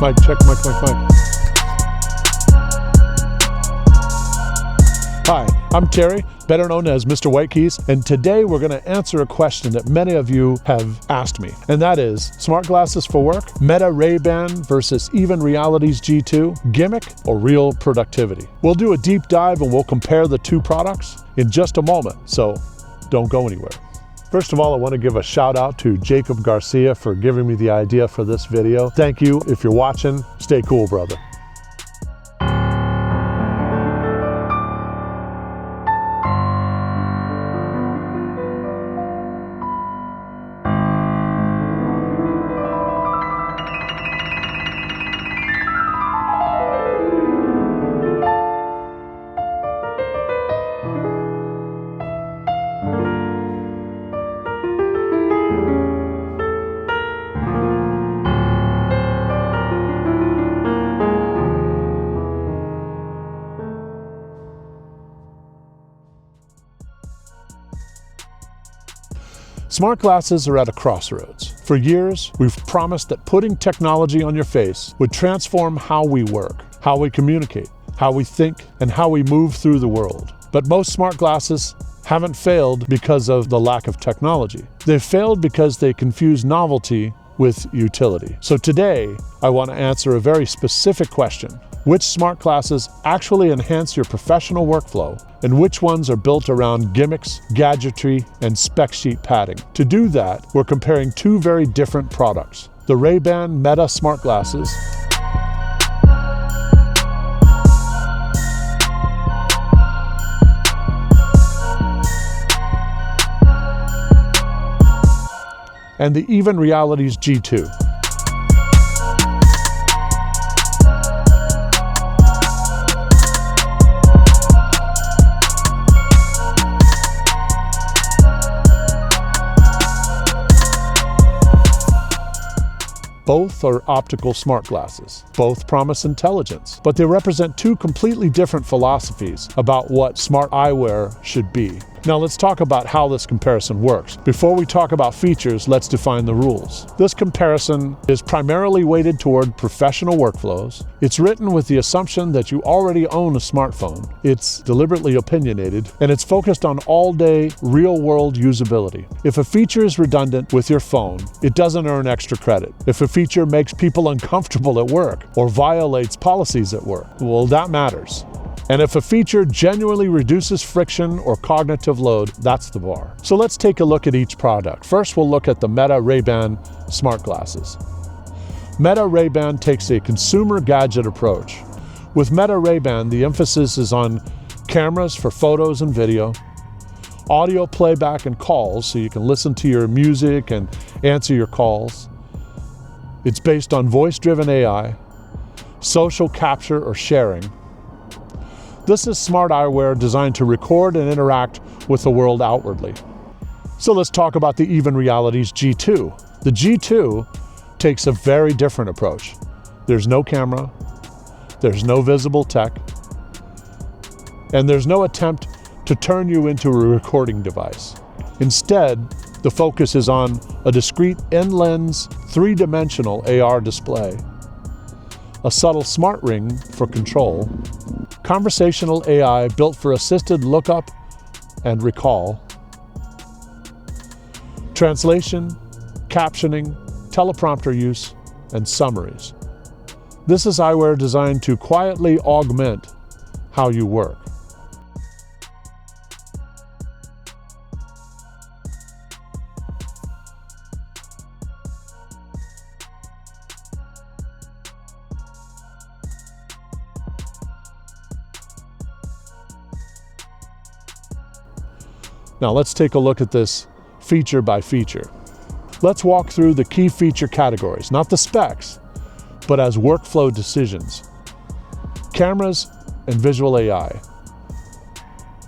Mic check, mic. Hi, I'm Terry, better known as Mr. White Keys, and today we're going to answer a question that many of you have asked me, and that is smart glasses for work, Meta Ray-Ban versus Even Reality's G2, gimmick or real productivity. We'll do a deep dive and we'll compare the two products in just a moment, so don't go anywhere. First of all, I want to give a shout out to Jacob Garcia for giving me the idea for this video. Thank you. If you're watching, stay cool, brother. Smart glasses are at a crossroads. For years, we've promised that putting technology on your face would transform how we work, how we communicate, how we think, and how we move through the world. But most smart glasses haven't failed because of the lack of technology. They've failed because they confuse novelty with utility. So today, I want to answer a very specific question. Which smart glasses actually enhance your professional workflow, and which ones are built around gimmicks, gadgetry, and spec sheet padding? To do that, we're comparing two very different products. The Ray-Ban Meta smart glasses and the Even Reality's G2. Both are optical smart glasses. Both promise intelligence, but they represent two completely different philosophies about what smart eyewear should be. Now let's talk about how this comparison works. Before we talk about features, let's define the rules. This comparison is primarily weighted toward professional workflows. It's written with the assumption that you already own a smartphone. It's deliberately opinionated, and it's focused on all-day, real-world usability. If a feature is redundant with your phone, it doesn't earn extra credit. If a feature makes people uncomfortable at work or violates policies at work, well, that matters. And if a feature genuinely reduces friction or cognitive load, that's the bar. So let's take a look at each product. First, we'll look at the Meta Ray-Ban smart glasses. Meta Ray-Ban takes a consumer gadget approach. With Meta Ray-Ban, the emphasis is on cameras for photos and video, audio playback and calls, so you can listen to your music and answer your calls. It's based on voice-driven AI, social capture or sharing. This is smart eyewear designed to record and interact with the world outwardly. So let's talk about the Even Reality's G2. The G2 takes a very different approach. There's no camera, there's no visible tech, and there's no attempt to turn you into a recording device. Instead, the focus is on a discrete in-lens, three-dimensional AR display, a subtle smart ring for control, conversational AI built for assisted lookup and recall, translation, captioning, teleprompter use, and summaries. This is eyewear designed to quietly augment how you work. Now let's take a look at this feature by feature. Let's walk through the key feature categories, not the specs, but as workflow decisions. Cameras and visual AI.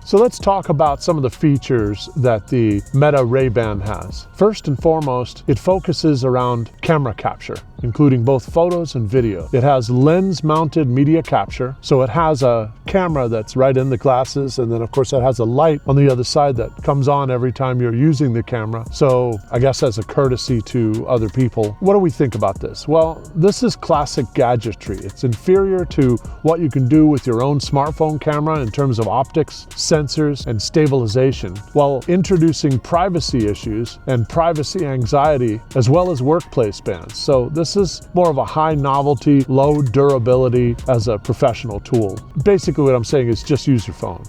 So let's talk about some of the features that the Meta Ray-Ban has. First and foremost, it focuses around camera capture. including both photos and video. It has lens-mounted media capture, so it has a camera that's right in the glasses, and then of course it has a light on the other side that comes on every time you're using the camera. So I guess as a courtesy to other people. What do we think about this? Well, this is classic gadgetry. It's inferior to what you can do with your own smartphone camera in terms of optics, sensors, and stabilization, while introducing privacy issues and privacy anxiety, as well as workplace bans. So this is more of a high novelty, low durability as a professional tool. Basically what I'm saying is just use your phone.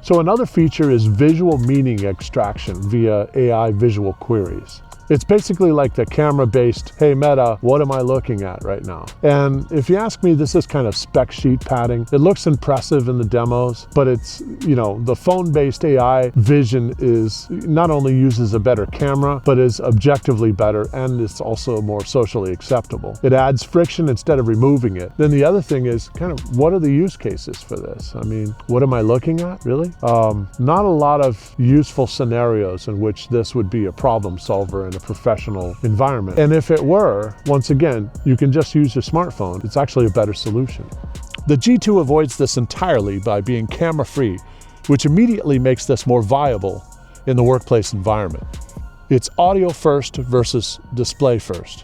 So another feature is visual meaning extraction via AI visual queries. It's basically like the camera-based, hey Meta, what am I looking at right now? And if you ask me, this is kind of spec sheet padding. It looks impressive in the demos, but it's, the phone-based AI vision is not only uses a better camera, but is objectively better, and it's also more socially acceptable. It adds friction instead of removing it. Then the other thing is kind of, what are the use cases for this? I mean, what am I looking at, really? Not a lot of useful scenarios in which this would be a problem solver in a professional environment. And if it were, once again, you can just use your smartphone. It's actually a better solution. The G2 avoids this entirely by being camera-free, which immediately makes this more viable in the workplace environment. It's audio first versus display first.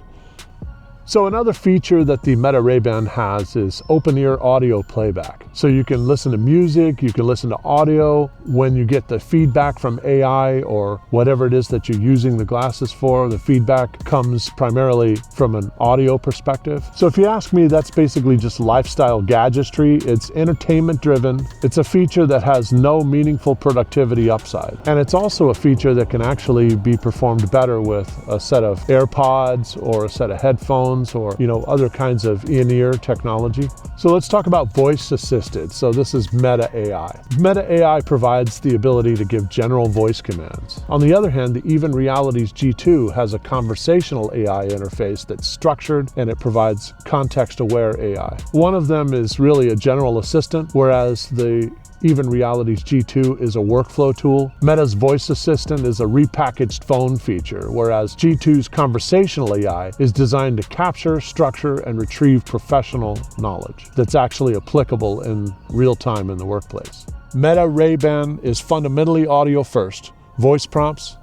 So another feature that the Meta Ray-Ban has is open-ear audio playback. So you can listen to music, you can listen to audio when you get the feedback from AI or whatever it is that you're using the glasses for. The feedback comes primarily from an audio perspective. So if you ask me, that's basically just lifestyle gadgetry. It's entertainment driven. It's a feature that has no meaningful productivity upside. And it's also a feature that can actually be performed better with a set of AirPods or a set of headphones or other kinds of in-ear technology. So let's talk about voice assisted. So this is Meta AI. Meta AI provides the ability to give general voice commands. On the other hand, the Even Realities G2 has a conversational AI interface that's structured, and it provides context-aware AI. One of them is really a general assistant, whereas the Even Realities G2 is a workflow tool. Meta's voice assistant is a repackaged phone feature, whereas G2's conversational AI is designed to capture, structure, and retrieve professional knowledge that's actually applicable in real time in the workplace. Meta Ray-Ban is fundamentally audio first. Voice prompts,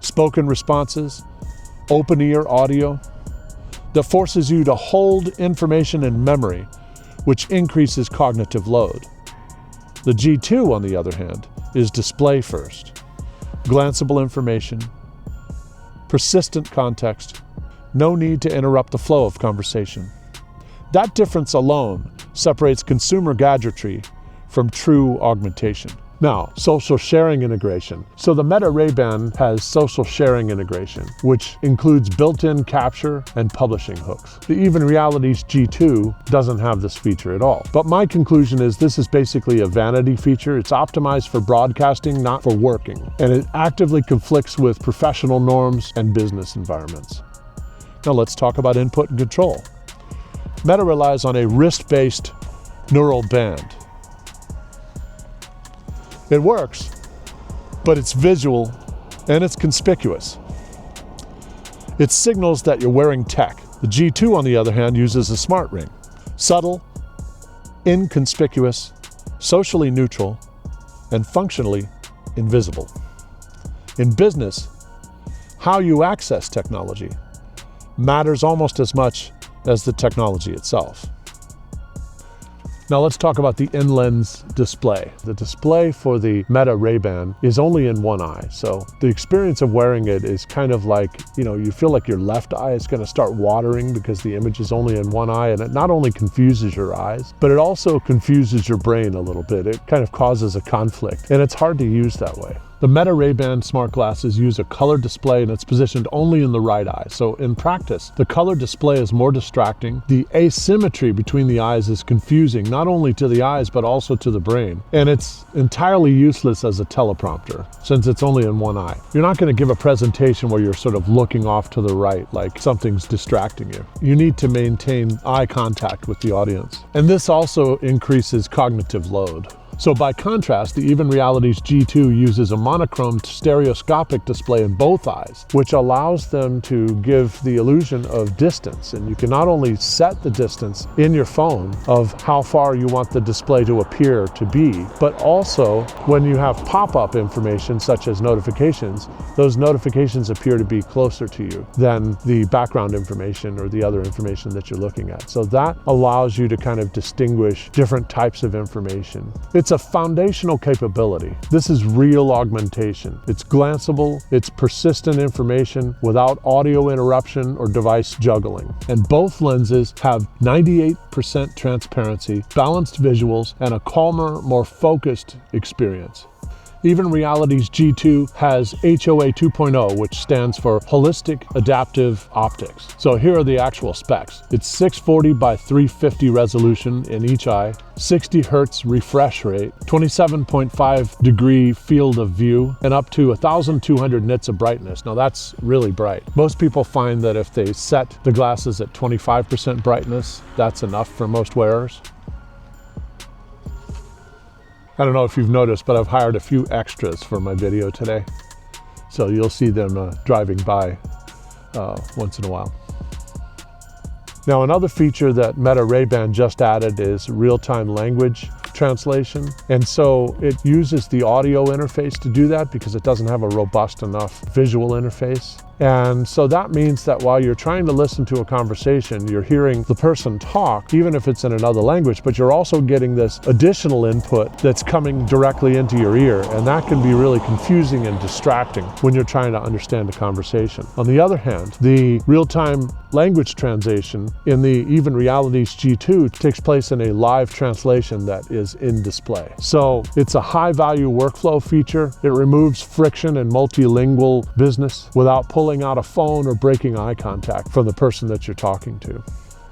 spoken responses, open ear audio that forces you to hold information in memory, which increases cognitive load. The G2, on the other hand, is display first. Glanceable information, persistent context, no need to interrupt the flow of conversation. That difference alone separates consumer gadgetry from true augmentation. Now, social sharing integration. So the Meta Ray-Ban has social sharing integration, which includes built-in capture and publishing hooks. The Even Realities G2 doesn't have this feature at all. But my conclusion is this is basically a vanity feature. It's optimized for broadcasting, not for working. And it actively conflicts with professional norms and business environments. Now let's talk about input and control. Meta relies on a wrist-based neural band. It works, but it's visual and it's conspicuous. It signals that you're wearing tech. The G2, on the other hand, uses a smart ring. Subtle, inconspicuous, socially neutral, and functionally invisible. In business, how you access technology matters almost as much as the technology itself. Now let's talk about the in-lens display. The display for the Meta Ray-Ban is only in one eye, so the experience of wearing it is kind of like, you feel like your left eye is going to start watering because the image is only in one eye, and it not only confuses your eyes, but it also confuses your brain a little bit. It kind of causes a conflict, and it's hard to use that way. The Meta Ray-Ban smart glasses use a color display, and it's positioned only in the right eye. So in practice, the color display is more distracting. The asymmetry between the eyes is confusing, not only to the eyes, but also to the brain. And it's entirely useless as a teleprompter, since it's only in one eye. You're not going to give a presentation where you're sort of looking off to the right, like something's distracting you. You need to maintain eye contact with the audience. And this also increases cognitive load. So by contrast, the Even Realities G2 uses a monochrome stereoscopic display in both eyes, which allows them to give the illusion of distance. And you can not only set the distance in your phone of how far you want the display to appear to be, but also when you have pop-up information such as notifications, those notifications appear to be closer to you than the background information or the other information that you're looking at. So that allows you to kind of distinguish different types of information. It's a foundational capability. This is real augmentation. It's glanceable, it's persistent information without audio interruption or device juggling. And both lenses have 98% transparency, balanced visuals, and a calmer, more focused experience. Even Realities G2 has HOA 2.0, which stands for Holistic Adaptive Optics. So here are the actual specs. It's 640 by 350 resolution in each eye, 60 Hertz refresh rate, 27.5 degree field of view, and up to 1,200 nits of brightness. Now that's really bright. Most people find that if they set the glasses at 25% brightness, that's enough for most wearers. I don't know if you've noticed, but I've hired a few extras for my video today. So you'll see them driving by once in a while. Now, another feature that Meta Ray-Ban just added is real-time language translation. And so it uses the audio interface to do that because it doesn't have a robust enough visual interface. And so that means that while you're trying to listen to a conversation, you're hearing the person talk, even if it's in another language, but you're also getting this additional input that's coming directly into your ear. And that can be really confusing and distracting when you're trying to understand a conversation. On the other hand, the real-time language translation in the Even Realities G2 takes place in a live translation that is in display. So it's a high-value workflow feature. It removes friction in multilingual business without pulling out a phone or breaking eye contact from the person that you're talking to.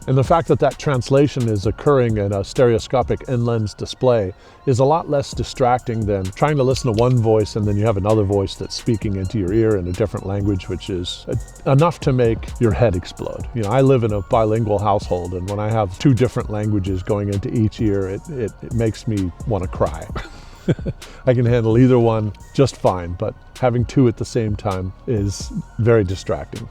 And the fact that that translation is occurring in a stereoscopic in-lens display is a lot less distracting than trying to listen to one voice and then you have another voice that's speaking into your ear in a different language, which is enough to make your head explode. You know, I live in a bilingual household, and when I have two different languages going into each ear, it makes me want to cry. I can handle either one just fine, but having two at the same time is very distracting.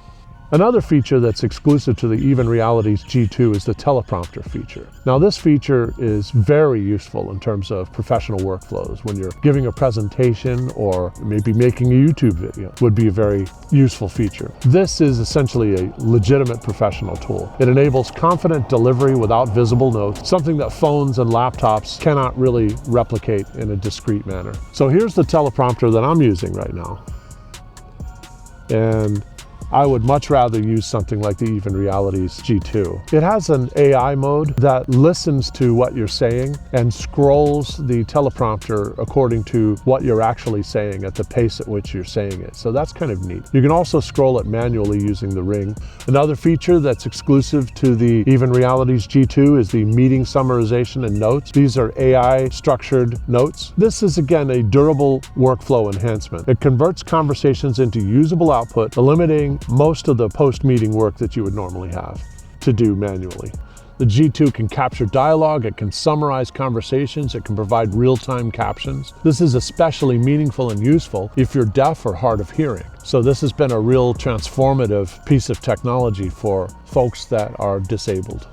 Another feature that's exclusive to the Even Realities G2 is the Teleprompter feature. Now this feature is very useful in terms of professional workflows. When you're giving a presentation or maybe making a YouTube video, would be a very useful feature. This is essentially a legitimate professional tool. It enables confident delivery without visible notes, something that phones and laptops cannot really replicate in a discreet manner. So here's the teleprompter that I'm using right now. And I would much rather use something like the Even Realities G2. It has an AI mode that listens to what you're saying and scrolls the teleprompter according to what you're actually saying at the pace at which you're saying it. So that's kind of neat. You can also scroll it manually using the ring. Another feature that's exclusive to the Even Realities G2 is the meeting summarization and notes. These are AI structured notes. This is again a durable workflow enhancement. It converts conversations into usable output, eliminating most of the post-meeting work that you would normally have to do manually. The G2 can capture dialogue, it can summarize conversations, it can provide real-time captions. This is especially meaningful and useful if you're deaf or hard of hearing. So this has been a real transformative piece of technology for folks that are disabled.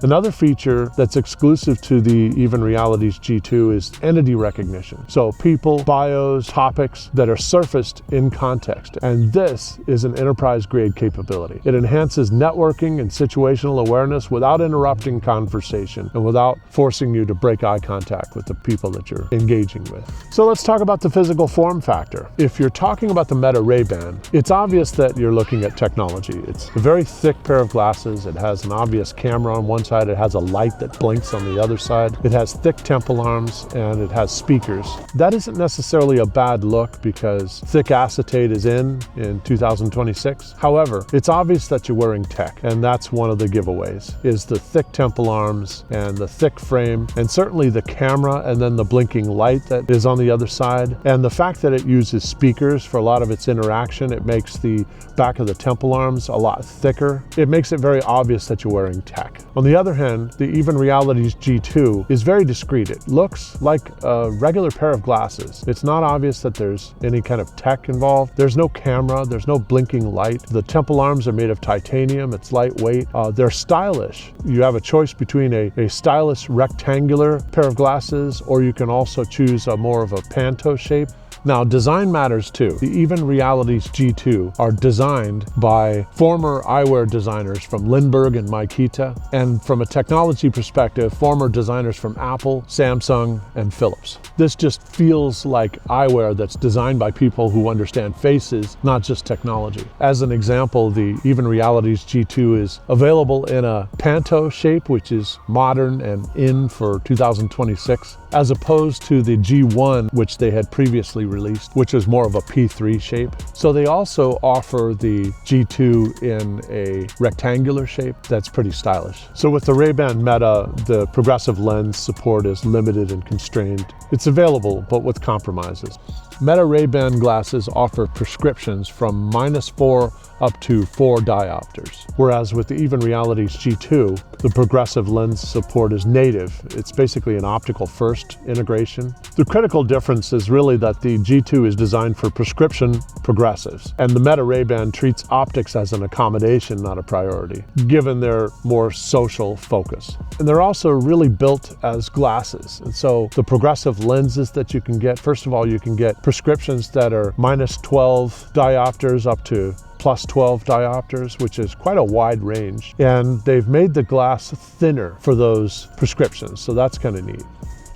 Another feature that's exclusive to the Even Realities G2 is entity recognition. So people, bios, topics that are surfaced in context. And this is an enterprise-grade capability. It enhances networking and situational awareness without interrupting conversation and without forcing you to break eye contact with the people that you're engaging with. So let's talk about the physical form factor. If you're talking about the Meta Ray-Ban, it's obvious that you're looking at technology. It's a very thick pair of glasses. It has an obvious camera on one side. It has a light that blinks on the other side. It has thick temple arms and it has speakers. That isn't necessarily a bad look because thick acetate is in 2026. However, it's obvious that you're wearing tech, and that's one of the giveaways, is the thick temple arms and the thick frame, and certainly the camera and then the blinking light that is on the other side. And the fact that it uses speakers for a lot of its interaction, it makes the back of the temple arms a lot thicker. It makes it very obvious that you're wearing tech. On the other hand, the Even Realities G2 is very discreet. It looks like a regular pair of glasses. It's not obvious that there's any kind of tech involved. There's no camera, there's no blinking light. The temple arms are made of titanium, it's lightweight. They're stylish. You have a choice between a stylish rectangular pair of glasses, or you can also choose a more of a panto shape. Now, design matters too. The Even Realities G2 are designed by former eyewear designers from Lindbergh and Makita, and from a technology perspective, former designers from Apple, Samsung, and Philips. This just feels like eyewear that's designed by people who understand faces, not just technology. As an example, the Even Realities G2 is available in a panto shape, which is modern and in for 2026, as opposed to the G1, which they had previously released, which is more of a P3 shape. So they also offer the G2 in a rectangular shape that's pretty stylish. So with the Ray-Ban Meta, the progressive lens support is limited and constrained. It's available, but with compromises. Meta Ray-Ban glasses offer prescriptions from -4 up to 4 diopters, whereas with the Even Realities G2, the progressive lens support is native. It's basically an optical first integration. The critical difference is really that the G2 is designed for prescription progressives, and the Meta Ray-Ban treats optics as an accommodation, not a priority, given their more social focus. And they're also really built as glasses. And so the progressive lenses that you can get, first of all, you can get prescriptions that are -12 diopters up to +12 diopters, which is quite a wide range. And they've made the glass thinner for those prescriptions, so that's kind of neat.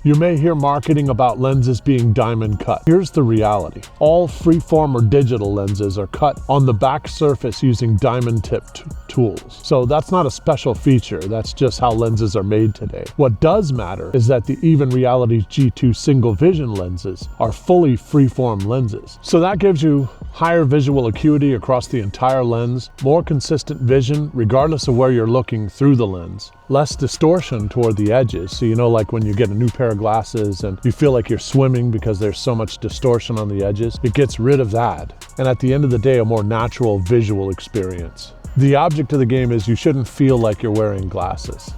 You may hear marketing about lenses being diamond cut. Here's the reality. All freeform or digital lenses are cut on the back surface using diamond tipped tools. So that's not a special feature, that's just how lenses are made today. What does matter is that the Even Realities G2 single vision lenses are fully freeform lenses. So that gives you higher visual acuity across the entire lens, more consistent vision regardless of where you're looking through the lens, less distortion toward the edges. So you know, like when you get a new pair of glasses and you feel like you're swimming because there's so much distortion on the edges, it gets rid of that. And at the end of the day, a more natural visual experience. The object of the game is you shouldn't feel like you're wearing glasses.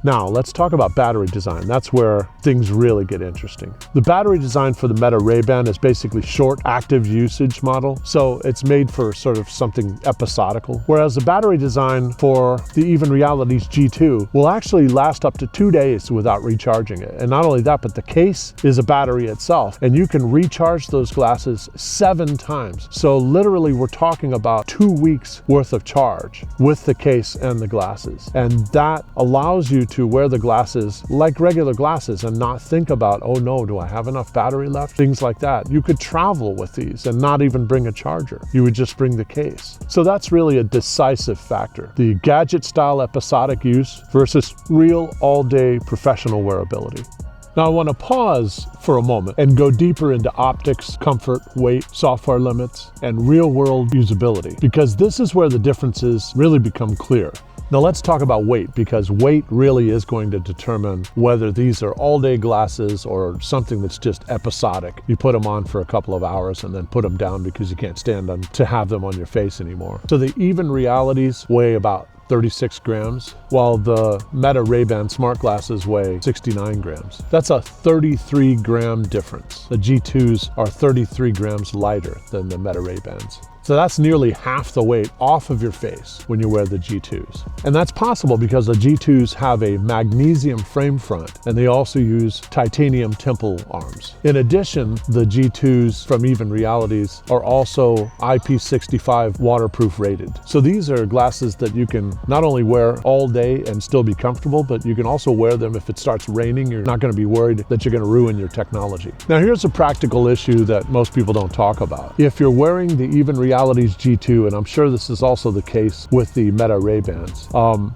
Now, let's talk about battery design. That's where things really get interesting. The battery design for the Meta Ray-Ban is basically short, active usage model. So it's made for sort of something episodical. Whereas the battery design for the Even Realities G2 will actually last up to 2 days without recharging it. And not only that, but the case is a battery itself. And you can recharge those glasses 7 times. So literally we're talking about 2 weeks worth of charge with the case and the glasses. And that allows you to wear the glasses like regular glasses and not think about, oh no, do I have enough battery left? Things like that. You could travel with these and not even bring a charger. You would just bring the case. So that's really a decisive factor. The gadget style episodic use versus real all-day professional wearability. Now I want to pause for a moment and go deeper into optics, comfort, weight, software limits, and real-world usability, because this is where the differences really become clear. Now let's talk about weight, because weight really is going to determine whether these are all-day glasses or something that's just episodic. You put them on for a couple of hours and then put them down because you can't stand them to have them on your face anymore. So the Even Realities weigh about 36 grams, while the Meta Ray-Ban smart glasses weigh 69 grams. That's a 33 gram difference. The G2s are 33 grams lighter than the Meta Ray-Bans. So that's nearly half the weight off of your face when you wear the G2s. And that's possible because the G2s have a magnesium frame front, and they also use titanium temple arms. In addition, the G2s from Even Realities are also IP65 waterproof rated. So these are glasses that you can not only wear all day and still be comfortable, but you can also wear them if it starts raining. You're not going to be worried that you're going to ruin your technology. Now here's a practical issue that most people don't talk about. If you're wearing the Even Realities G2, and I'm sure this is also the case with the Meta Ray-Bans,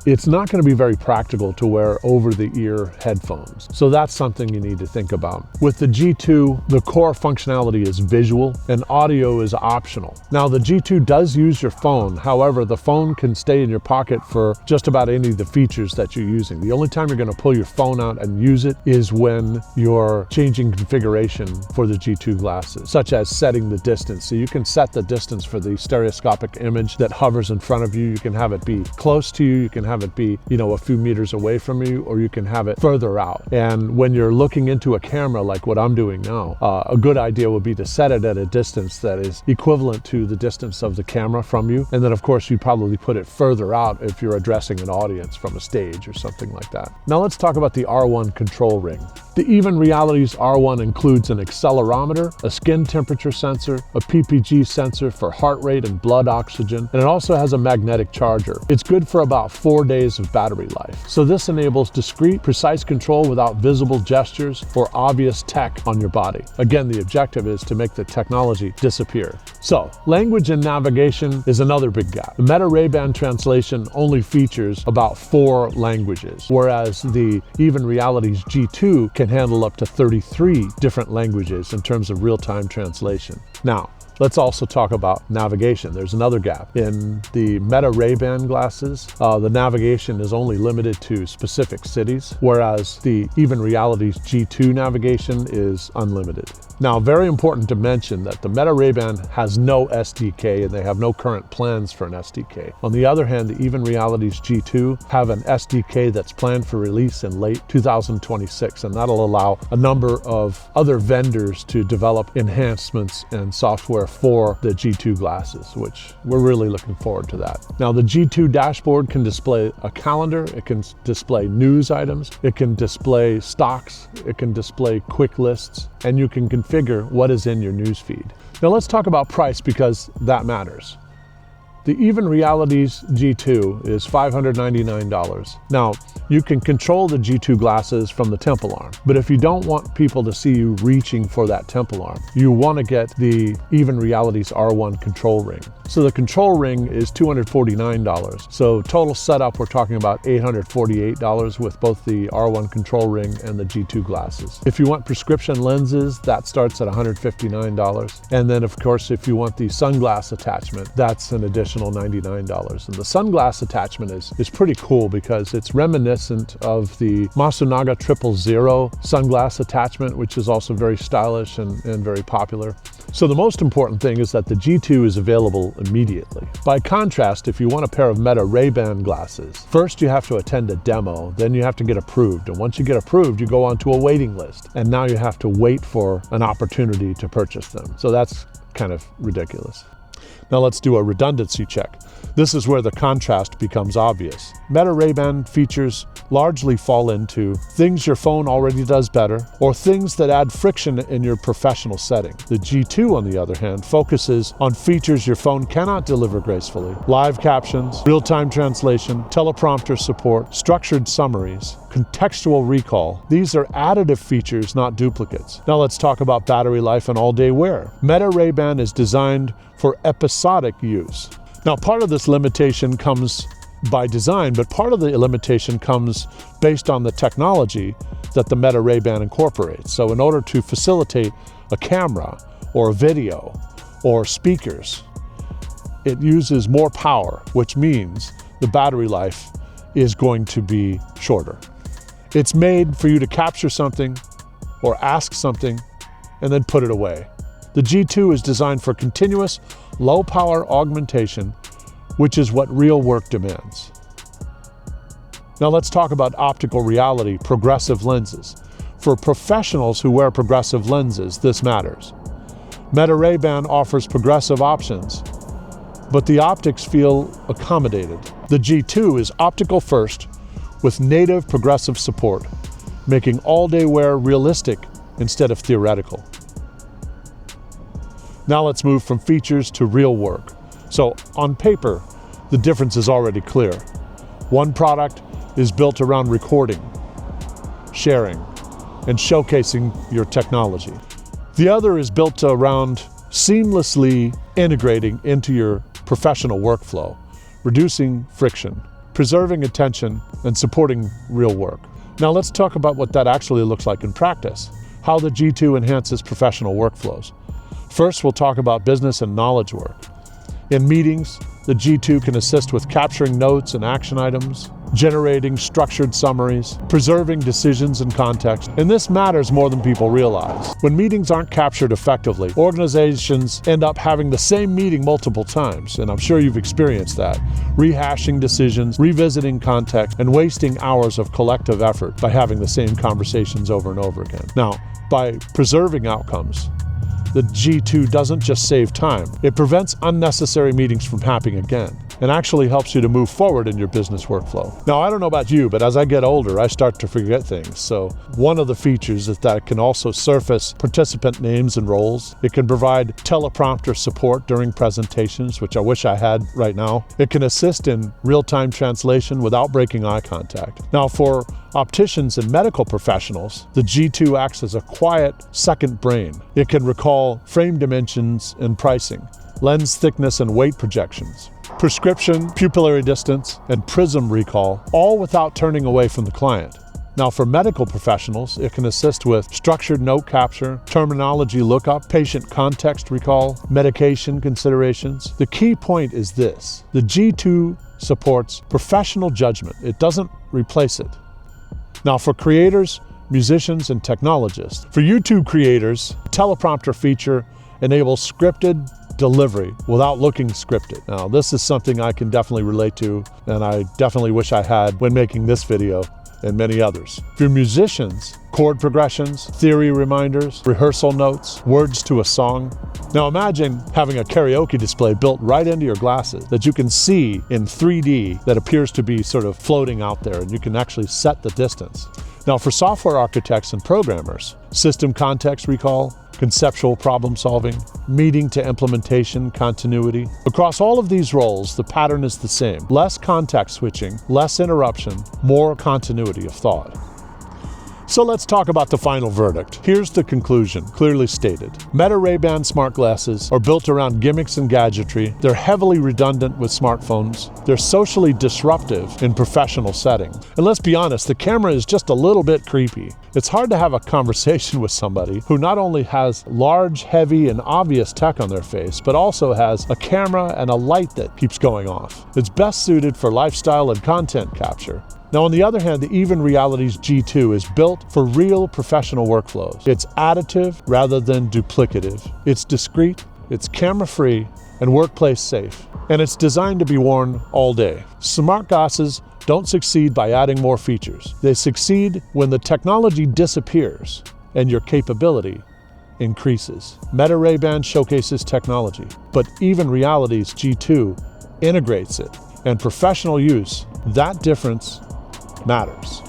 it's not going to be very practical to wear over-the-ear headphones. So that's something you need to think about. With the G2, the core functionality is visual and audio is optional. Now the G2 does use your phone, however, the phone can stay in your pocket for just about any of the features that you're using. The only time you're going to pull your phone out and use it is when you're changing configuration for the G2 glasses, such as setting the distance. So you can set the distance options for the stereoscopic image that hovers in front of you. You can have it be close to you, you can have it be, a few meters away from you, or you can have it further out. And when you're looking into a camera like what I'm doing now, a good idea would be to set it at a distance that is equivalent to the distance of the camera from you. And then of course you'd probably put it further out if you're addressing an audience from a stage or something like that. Now let's talk about the R1 control ring. The Even Realities R1 includes an accelerometer, a skin temperature sensor, a PPG sensor for heart rate and blood oxygen, and it also has a magnetic charger. It's good for about 4 days of battery life. So this enables discrete, precise control without visible gestures or obvious tech on your body. Again, the objective is to make the technology disappear. So, language and navigation is another big gap. The Meta Ray-Ban translation only features about 4 languages, whereas the Even Realities G2 can handle up to 33 different languages in terms of real-time translation. Now, let's also talk about navigation. There's another gap. In the Meta Ray-Ban glasses, the navigation is only limited to specific cities, whereas the Even Realities G2 navigation is unlimited. Now, very important to mention that the Meta Ray-Ban has no SDK and they have no current plans for an SDK. On the other hand, the Even Realities G2 have an SDK that's planned for release in late 2026, and that'll allow a number of other vendors to develop enhancements and software for the G2 glasses, which we're really looking forward to that. Now, the G2 dashboard can display a calendar, it can display news items, it can display stocks, it can display quick lists, and you can configure what is in your news feed. Now let's talk about price because that matters. The Even Realities G2 is $599. Now, you can control the G2 glasses from the temple arm, but if you don't want people to see you reaching for that temple arm, you want to get the Even Realities R1 control ring. So the control ring is $249. So total setup, we're talking about $848 with both the R1 control ring and the G2 glasses. If you want prescription lenses, that starts at $159. And then of course, if you want the sunglass attachment, that's an additional $99. And the sunglass attachment is pretty cool because it's reminiscent of the Masunaga 000 sunglass attachment, which is also very stylish and very popular. So the most important thing is that the G2 is available immediately. By contrast, if you want a pair of Meta Ray-Ban glasses, first you have to attend a demo, then you have to get approved. And once you get approved, you go onto a waiting list. And now you have to wait for an opportunity to purchase them. So that's kind of ridiculous. Now let's do a redundancy check. This is where the contrast becomes obvious. Meta Ray-Ban features largely fall into things your phone already does better, or things that add friction in your professional setting. The G2, on the other hand, focuses on features your phone cannot deliver gracefully. Live captions, real-time translation, teleprompter support, structured summaries, contextual recall. These are additive features, not duplicates. Now let's talk about battery life and all-day wear. Meta Ray-Ban is designed for episodic use. Now, part of this limitation comes by design, but part of the limitation comes based on the technology that the Meta Ray-Ban incorporates. So in order to facilitate a camera or a video or speakers, it uses more power, which means the battery life is going to be shorter. It's made for you to capture something or ask something and then put it away. The G2 is designed for continuous, low-power augmentation, which is what real work demands. Now let's talk about optical reality, progressive lenses. For professionals who wear progressive lenses, this matters. Meta Ray-Ban offers progressive options, but the optics feel accommodated. The G2 is optical first with native progressive support, making all-day wear realistic instead of theoretical. Now let's move from features to real work. So on paper, the difference is already clear. One product is built around recording, sharing, and showcasing your technology. The other is built around seamlessly integrating into your professional workflow, reducing friction, preserving attention, and supporting real work. Now let's talk about what that actually looks like in practice, how the G2 enhances professional workflows. First, we'll talk about business and knowledge work. In meetings, the G2 can assist with capturing notes and action items, generating structured summaries, preserving decisions and context. And this matters more than people realize. When meetings aren't captured effectively, organizations end up having the same meeting multiple times, and I'm sure you've experienced that, rehashing decisions, revisiting context, and wasting hours of collective effort by having the same conversations over and over again. Now, by preserving outcomes, the G2 doesn't just save time, it prevents unnecessary meetings from happening again, and actually helps you to move forward in your business workflow. Now, I don't know about you, but as I get older, I start to forget things. So one of the features is that it can also surface participant names and roles. It can provide teleprompter support during presentations, which I wish I had right now. It can assist in real-time translation without breaking eye contact. Now, for opticians and medical professionals, the G2 acts as a quiet second brain. It can recall frame dimensions and pricing, lens thickness and weight projections, prescription, pupillary distance, and prism recall, all without turning away from the client. Now, for medical professionals, it can assist with structured note capture, terminology lookup, patient context recall, medication considerations. The key point is this: the G2 supports professional judgment. It doesn't replace it. Now, for creators, musicians, and technologists, for YouTube creators, the teleprompter feature enables scripted delivery without looking scripted. Now, this is something I can definitely relate to, and I definitely wish I had when making this video and many others. For musicians, chord progressions, theory reminders, rehearsal notes, words to a song. Now imagine having a karaoke display built right into your glasses that you can see in 3D that appears to be sort of floating out there, and you can actually set the distance. Now, for software architects and programmers, system context recall, conceptual problem solving, meeting to implementation continuity. Across all of these roles, the pattern is the same: less context switching, less interruption, more continuity of thought. So let's talk about the final verdict. Here's the conclusion, clearly stated. Meta Ray-Ban smart glasses are built around gimmicks and gadgetry. They're heavily redundant with smartphones. They're socially disruptive in professional settings. And let's be honest, the camera is just a little bit creepy. It's hard to have a conversation with somebody who not only has large, heavy, and obvious tech on their face, but also has a camera and a light that keeps going off. It's best suited for lifestyle and content capture. Now, on the other hand, the Even Reality's G2 is built for real professional workflows. It's additive rather than duplicative. It's discreet, it's camera-free, and workplace safe. And it's designed to be worn all day. Smart glasses don't succeed by adding more features. They succeed when the technology disappears and your capability increases. Meta Ray-Ban showcases technology, but Even Reality's G2 integrates it. And professional use, that difference matters.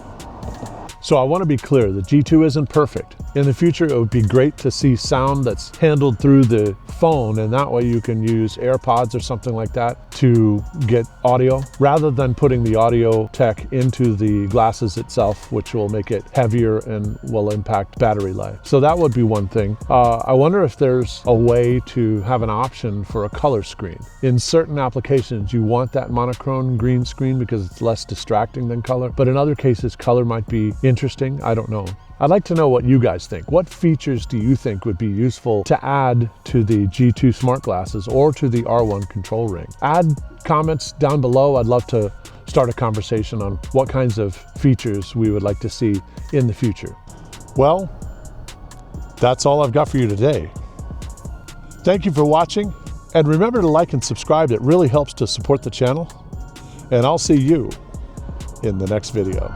So I want to be clear, the G2 isn't perfect. In the future, it would be great to see sound that's handled through the phone, and that way you can use AirPods or something like that to get audio, rather than putting the audio tech into the glasses itself, which will make it heavier and will impact battery life. So that would be one thing. I wonder if there's a way to have an option for a color screen. In certain applications, you want that monochrome green screen because it's less distracting than color, but in other cases, color might be interesting. I don't know. I'd like to know what you guys think. What features do you think would be useful to add to the G2 smart glasses or to the R1 control ring? Add comments down below. I'd love to start a conversation on what kinds of features we would like to see in the future. Well, that's all I've got for you today. Thank you for watching, and remember to like and subscribe. It really helps to support the channel, and I'll see you in the next video.